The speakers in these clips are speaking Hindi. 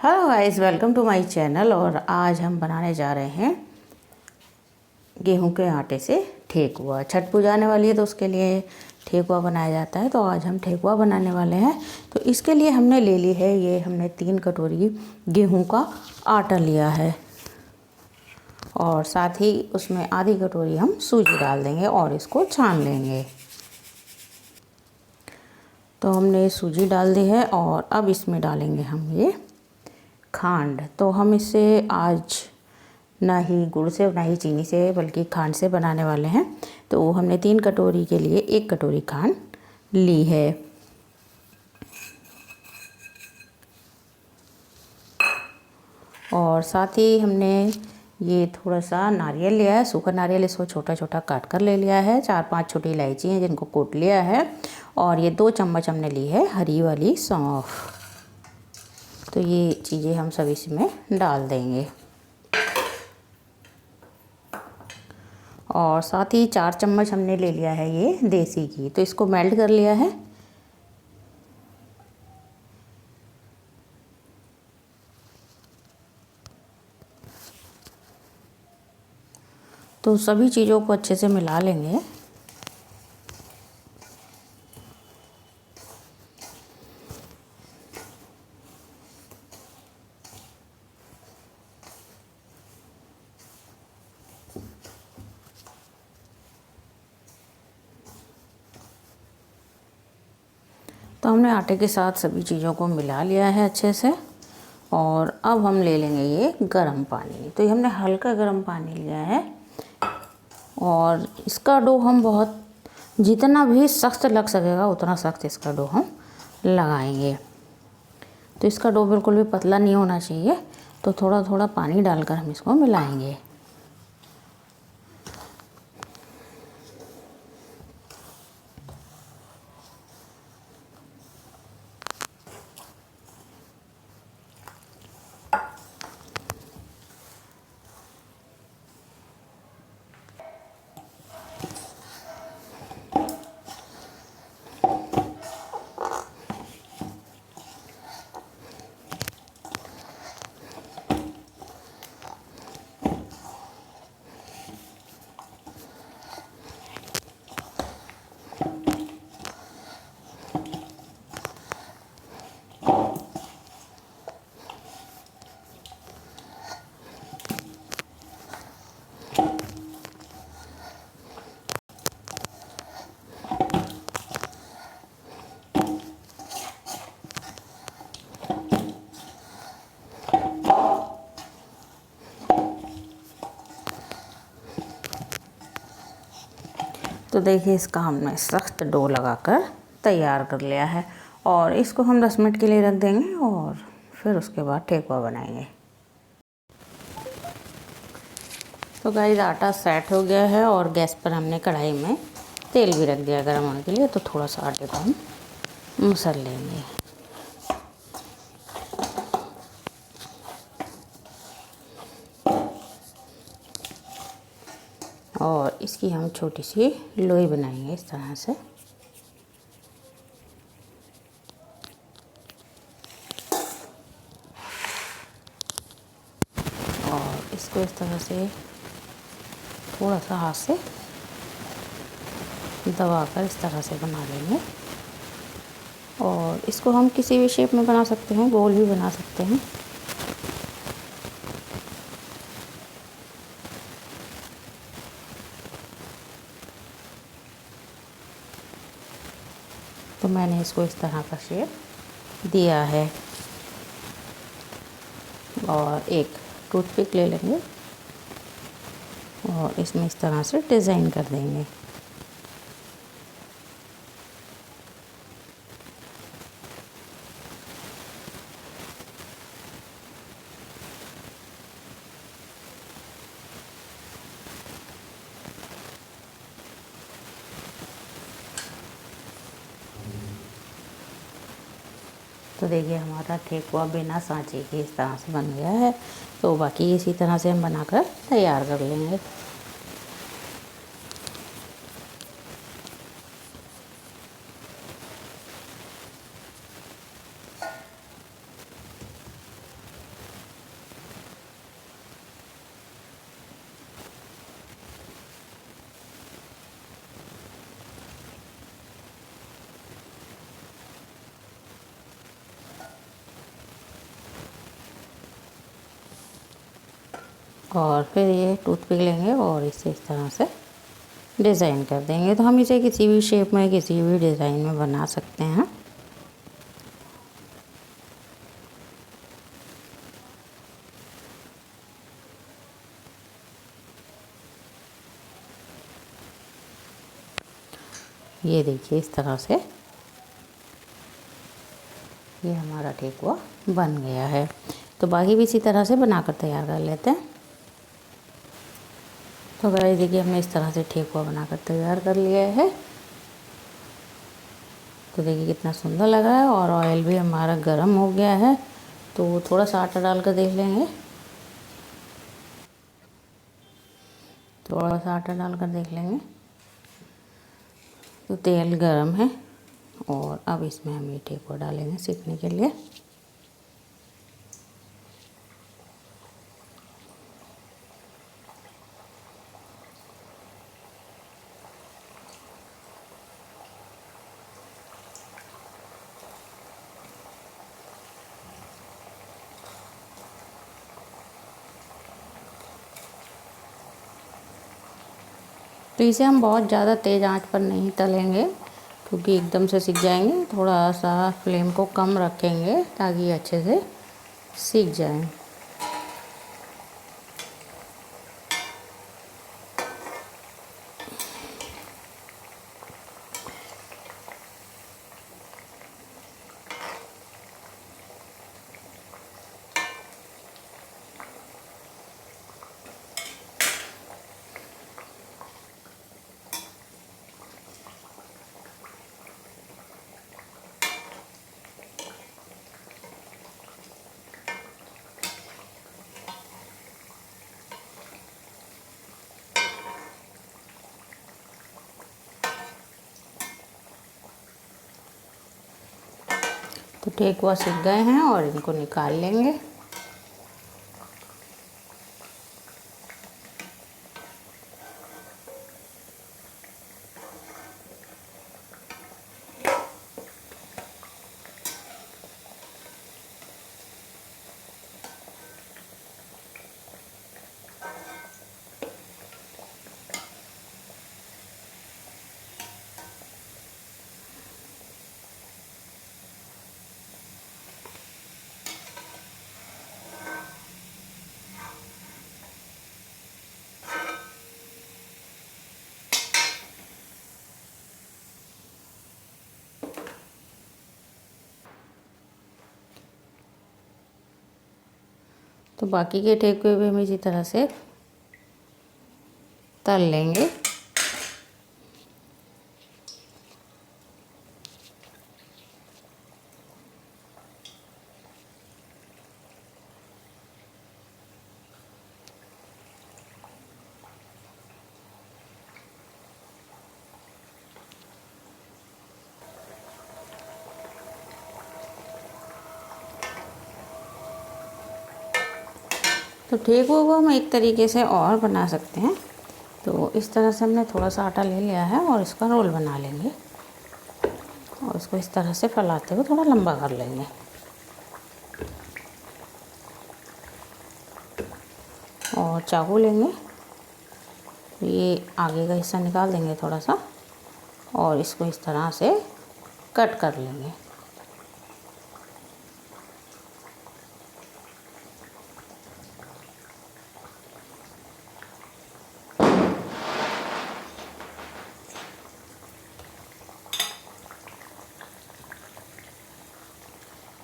Hello guys, welcome to my channel. और आज हम बनाने जा रहे हैं गेहूं के आटे से ठेकुआ। छठ पूजा आने वाली है तो उसके लिए ठेकुआ बनाया जाता है। तो आज हम ठेकुआ बनाने वाले हैं। तो इसके लिए हमने ले ली है, ये हमने 3 कटोरी गेहूं का आटा लिया है और साथ ही उसमें आधी कटोरी हम सूजी डाल देंगे और इसको छान लेंगे। तो हमने सूजी डाल दी है और अब इसमें डालेंगे हम ये खांड। तो हम इसे आज ना ही गुड़ से ना ही चीनी से बल्कि खांड से बनाने वाले हैं। तो हमने 3 कटोरी के लिए 1 कटोरी खांड ली है। और साथ ही हमने ये थोड़ा सा नारियल लिया है, सूखा नारियल, इसको छोटा छोटा काट कर ले लिया है। 4-5 छोटी इलायची हैं जिनको कूट लिया है। और ये 2 चम्मच हमने ली है हरी वाली सौंफ। तो ये चीज़ें हम सब इसमें डाल देंगे। और साथ ही 4 चम्मच हमने ले लिया है ये देसी घी, तो इसको मेल्ट कर लिया है। तो सभी चीज़ों को अच्छे से मिला लेंगे। तो हमने आटे के साथ सभी चीज़ों को मिला लिया है अच्छे से। और अब हम ले लेंगे ये गर्म पानी। तो ये हमने हल्का गर्म पानी लिया है और इसका डो हम बहुत जितना भी सख्त लग सकेगा उतना सख्त इसका डो हम लगाएंगे। तो इसका डो बिल्कुल भी पतला नहीं होना चाहिए। तो थोड़ा थोड़ा पानी डालकर हम इसको मिलाएंगे। तो देखिए, इसका हमने सख्त डो लगाकर तैयार कर लिया है। और इसको हम 10 मिनट के लिए रख देंगे और फिर उसके बाद ठेकुआ बनाएंगे। तो गाइस, आटा सेट हो गया है और गैस पर हमने कढ़ाई में तेल भी रख दिया गर्म होने के लिए। तो थोड़ा सा आटे को हम मसल लेंगे। और इसकी हम छोटी सी लोई बनाएंगे इस तरह से। और इसको इस तरह से थोड़ा सा हाथ से दबाकर इस तरह से बना लेंगे। और इसको हम किसी भी शेप में बना सकते हैं, गोल भी बना सकते हैं। तो मैंने इसको इस तरह का शेप दिया है। और एक टूथपिक ले लेंगे और इसमें इस तरह से डिज़ाइन कर देंगे। तो देखिए, हमारा ठेकुआ बिना सांचे के इस तरह से बन गया है। तो बाकी इसी तरह से हम बनाकर तैयार कर लेंगे। और फिर ये टूथपिक लेंगे और इसे इस तरह से डिज़ाइन कर देंगे। तो हम इसे किसी भी शेप में, किसी भी डिज़ाइन में बना सकते हैं। ये देखिए इस तरह से ये हमारा ठेकुआ बन गया है। तो बाकी भी इसी तरह से बनाकर तैयार कर लेते हैं। तो गाइस देखिए हमने इस तरह से ठेकुआ बनाकर तैयार कर लिया है। तो देखिए कितना सुंदर लगा है और ऑयल भी हमारा गर्म हो गया है। तो थोड़ा सा आटा डाल कर देख लेंगे। थोड़ा सा आटा डाल कर देख लेंगे। तो तेल गर्म है और अब इसमें हम ये ठेकुआ डालेंगे सीखने के लिए। तो इसे हम बहुत ज़्यादा तेज़ आंच पर नहीं तलेंगे क्योंकि एकदम से सीख जाएंगे। थोड़ा सा फ्लेम को कम रखेंगे ताकि ये अच्छे से सीख जाए। तो ठेकुआ सीख गए हैं और इनको निकाल लेंगे। तो बाकी के ठेकुए भी हम इसी तरह से तल लेंगे। तो ठेकुआ को हम एक तरीके से और बना सकते हैं। तो इस तरह से हमने थोड़ा सा आटा ले लिया है और इसका रोल बना लेंगे और इसको इस तरह से फैलाते हुए थोड़ा लंबा कर लेंगे। और चाकू लेंगे, ये आगे का हिस्सा निकाल देंगे थोड़ा सा और इसको इस तरह से कट कर लेंगे।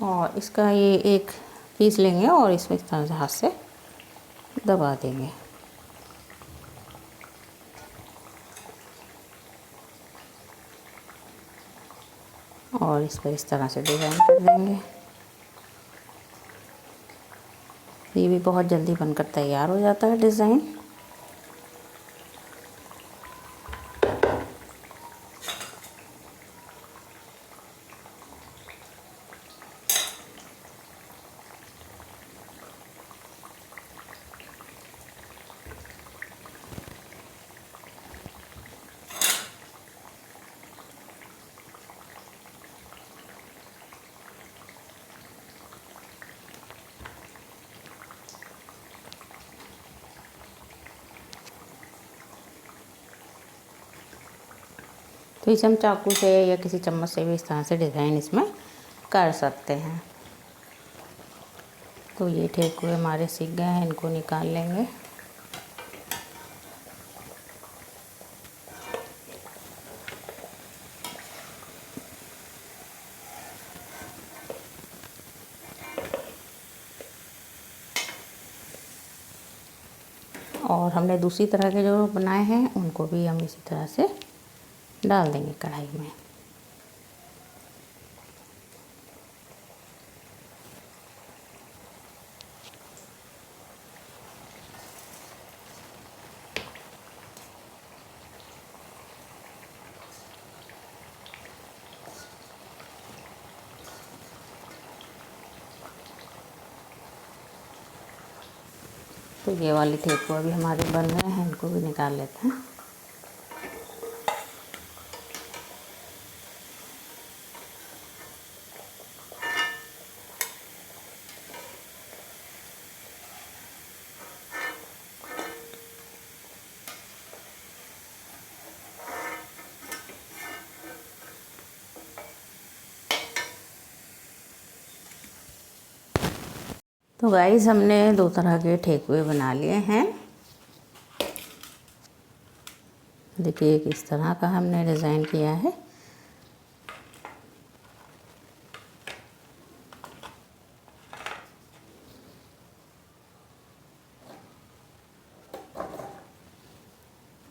और इसका ये एक पीस लेंगे और इसको इस तरह से हाथ से दबा देंगे। और इस पर इस तरह से डिज़ाइन कर देंगे। ये भी बहुत जल्दी बनकर तैयार हो जाता है डिज़ाइन। तो इसे हम चाकू से या किसी चम्मच से भी इस तरह से डिज़ाइन इसमें कर सकते हैं। तो ये ठेकुए हमारे सीख गए हैं, इनको निकाल लेंगे। और हमने दूसरी तरह के जो बनाए हैं उनको भी हम इसी तरह से डाल देंगे कढ़ाई में। तो ये वाली ठेकुआ भी हमारे बन गए हैं, इनको भी निकाल लेते हैं। तो गाइस हमने 2 तरह के ठेकुए बना लिए हैं। देखिए किस तरह का हमने डिज़ाइन किया है।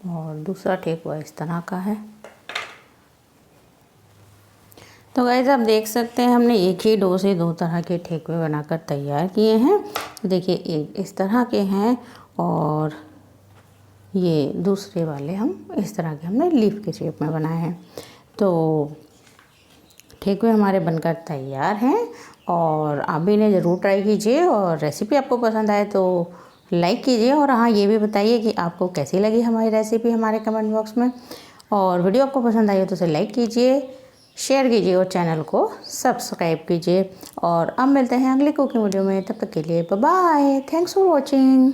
और दूसरा ठेकुआ इस तरह का है। तो गाइस आप देख सकते हैं हमने एक ही डो से 2 तरह के ठेकुए बनाकर तैयार किए हैं। देखिए एक इस तरह के हैं और ये दूसरे वाले हम इस तरह के हमने लीफ के शेप में बनाए हैं। तो ठेकुए हमारे बनकर तैयार हैं और आप भी इन्हें ज़रूर ट्राई कीजिए। और रेसिपी आपको पसंद आए तो लाइक कीजिए और हाँ ये भी बताइए कि आपको कैसी लगी हमारी रेसिपी हमारे कमेंट बॉक्स में। और वीडियो आपको पसंद आई हो तो उसे लाइक कीजिए, शेयर कीजिए और चैनल को सब्सक्राइब कीजिए। और अब मिलते हैं अगले कुकिंग वीडियो में, तब तक के लिए bye bye. Thanks for watching.